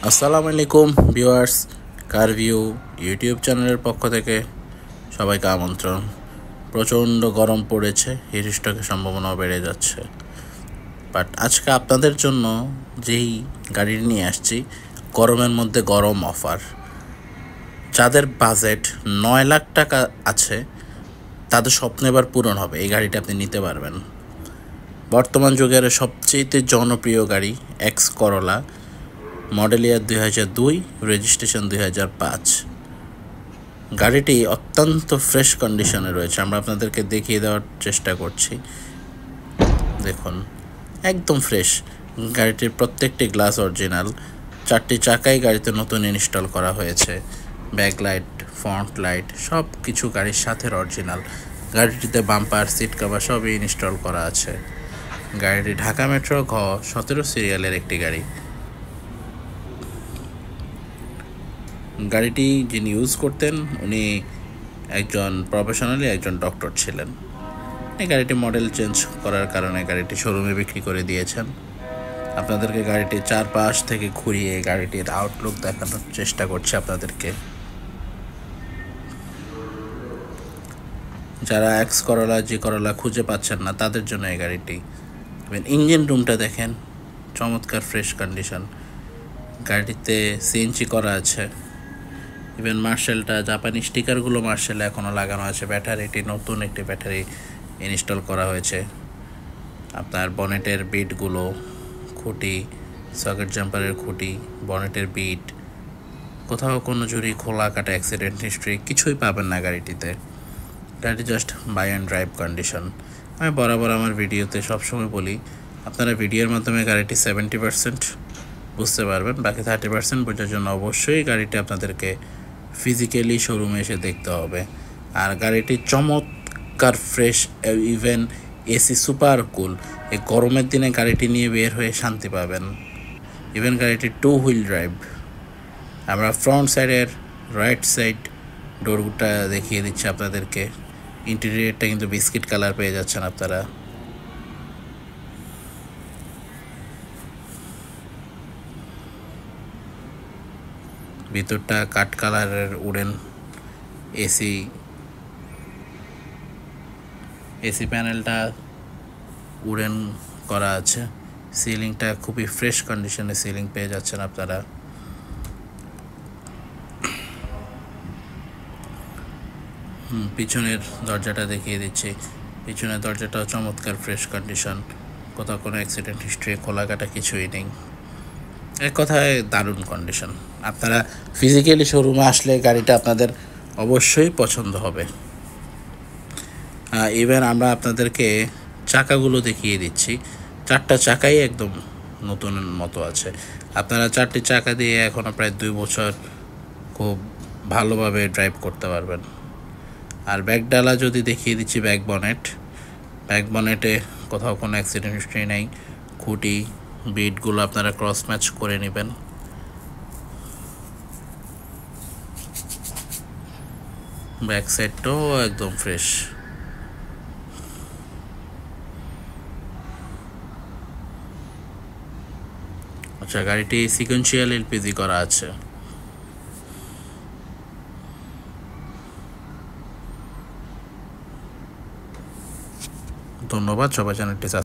আসসালামু আলাইকুম ভিউয়ার্স, কার view YouTube চ্যানেলের পক্ষ থেকে সবাইকে আমন্ত্রণ। প্রচণ্ড গরম পড়েছে, হিট স্ট্রোকের সম্ভাবনাও বেড়ে যাচ্ছে। বাট আজকে আপনাদের জন্য যেই গাড়ি নিয়ে আসছি, গরমের মধ্যে গরম অফার। যাদের বাজেট 9 লাখ টাকা আছে তাদের স্বপ্ন এবার পূরণ হবে। এই গাড়িটা আপনি নিতে পারবেন। বর্তমান যুগের সবচেয়ে জনপ্রিয় গাড়ি এক্স করোলা, মডেল ইয়ার 2002, রেজিস্ট্রেশন 2005। গাড়িটি অত্যন্ত ফ্রেশ কন্ডিশনে রয়েছে। আমরা আপনাদেরকে দেখিয়ে দেওয়ার চেষ্টা করছি। দেখুন, একদম ফ্রেশ। গাড়িটির প্রত্যেকটি গ্লাস অরিজিনাল। 4টি চাকাই গাড়িতে নতুন ইনস্টল করা হয়েছে। ব্যাকলাইট, ফ্রন্ট লাইট সব কিছু গাড়ির সাথে অরিজিনাল। গাড়িটিতে বাম্পার, সিট কভার সবই ইনস্টল করা আছে। গাড়িটি ঢাকা মেট্রো ঘ 17 সিরিয়ালের একটি গাড়ি। গাড়িটি যিনি ইউজ করতেন উনি একজন প্রফেশনালি একজন ডক্টর ছিলেন। এই গাড়িটি মডেল চেঞ্জ করার কারণে গাড়িটি শোরুমে বিক্রি করে দিয়েছেন। আপনাদেরকে গাড়িটির চারপাশ থেকে ঘুরিয়ে গাড়িটির আউটলুক দেখানোর চেষ্টা করছি আপনাদেরকে। যারা এক্স করোলা, জি করোলা খুঁজে পাচ্ছেন না তাদের জন্য এই গাড়িটি। ইঞ্জিন রুমটা দেখেন, চমৎকার ফ্রেশ কন্ডিশন। গাড়িতে সিএনজি করা আছে। ইভেন মার্শেলটা, জাপানি স্টিকারগুলো মার্শেলে এখনও লাগানো আছে। ব্যাটারিটি নতুন একটি ব্যাটারি ইনস্টল করা হয়েছে। আপনার বনেটের বিটগুলো, খুঁটি, সকেট জাম্পারের খুঁটি, বনেটের বিট, কোথাও কোনো ঝুড়ি খোলা কাটা, অ্যাক্সিডেন্ট হিস্ট্রি কিছুই পাবেন না গাড়িটিতে। গাড়িটি just buy and drive condition. আমি বরাবর আমার ভিডিওতে সবসময় বলি, আপনারা ভিডিওর মাধ্যমে গাড়িটি 70% বুঝতে পারবেন। বাকি 30% বোঝার জন্য অবশ্যই গাড়িটি আপনাদেরকে ফিজিক্যালি শোরুমে এসে দেখতে হবে। আর গাড়িটি চমৎকার fresh, even AC super cool. এই গরমের দিনে গাড়িটি নিয়ে বের হয়ে শান্তি পাবেন। ইভেন গাড়িটি 2 হুইল ড্রাইভ। আমরা ফ্রন্ট সাইডের রাইট সাইড ডোরটা দেখিয়ে দিচ্ছি আপনাদেরকে। ইন্টেরিয়রটা কিন্তু বিস্কিট কালার পেয়ে যাচ্ছেন আপনারা। ভিতরটা কাঠ কালারের উডেন এসি প্যানেলটা উডেন করা আছে। সিলিংটা খুবই ফ্রেশ কন্ডিশনে সিলিং পেয়ে যাচ্ছেন আপনারা। পিছনের দরজাটা দেখিয়ে দিচ্ছি। পিছনের দরজাটাও চমৎকার ফ্রেশ কন্ডিশন। কোথাও কোনো অ্যাক্সিডেন্ট হিস্ট্রি, খোলা কাটা কিছুই নেই। এক কথায় দারুণ কন্ডিশন। আপনারা ফিজিক্যালি শোরুমে আসলে গাড়িটা আপনাদের অবশ্যই পছন্দ হবে। ইভেন আমরা আপনাদেরকে চাকাগুলো দেখিয়ে দিচ্ছি। 4টা চাকাই একদম নতুন মতো আছে। আপনারা 4টি চাকা দিয়ে এখনও প্রায় 2 বছর খুব ভালোভাবে ড্রাইভ করতে পারবেন। আর ব্যাক ডালা যদি দেখিয়ে দিচ্ছি, ব্যাক বনেটে কোথাও কোনো অ্যাক্সিডেন্ট হিস্ট্রি নেই। খুঁটি, বিটগুলো আপনারা ক্রস ম্যাচ করে নেবেন। ব্যাক সাইডটাও একদম ফ্রেশ। আচ্ছা, গাড়িটি সিকোয়েন্সিয়াল এলপিজি করা আছে। ধন্যবাদ। সবাই চ্যানেলটি